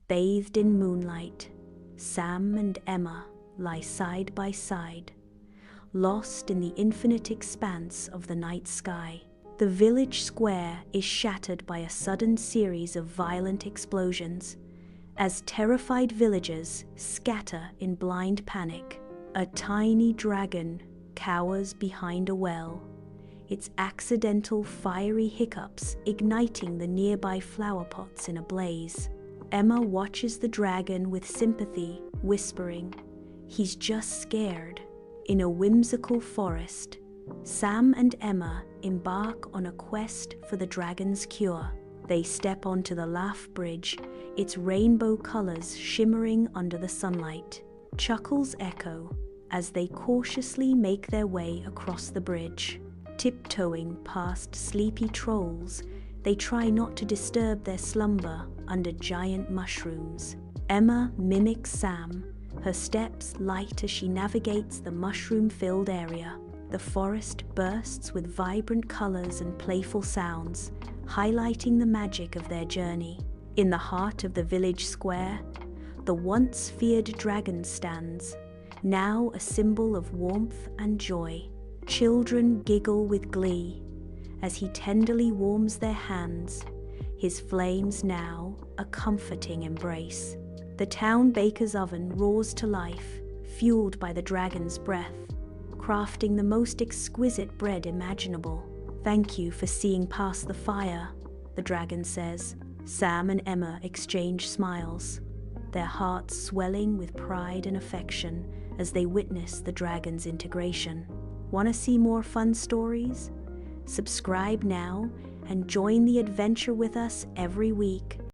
Bathed in moonlight, Sam and Emma lie side by side, lost in the infinite expanse of the night sky. The village square is shattered by a sudden series of violent explosions, as terrified villagers scatter in blind panic. A tiny dragon cowers behind a well, its accidental fiery hiccups igniting the nearby flower pots in a blaze. Emma watches the dragon with sympathy, whispering, "He's just scared." In a whimsical forest, Sam and Emma embark on a quest for the dragon's cure. They step onto the laugh bridge, its rainbow colors shimmering under the sunlight. Chuckles echo as they cautiously make their way across the bridge. Tiptoeing past sleepy trolls, they try not to disturb their slumber under giant mushrooms. Emma mimics Sam, her steps light as she navigates the mushroom-filled area. The forest bursts with vibrant colors and playful sounds, highlighting the magic of their journey. In the heart of the village square, the once feared dragon stands, now a symbol of warmth and joy. Children giggle with glee as he tenderly warms their hands, his flames now a comforting embrace. The town baker's oven roars to life, fueled by the dragon's breath, crafting the most exquisite bread imaginable. "Thank you for seeing past the fire," the dragon says. Sam and Emma exchange smiles, their hearts swelling with pride and affection as they witness the dragon's integration. Want to see more fun stories? Subscribe now and join the adventure with us every week.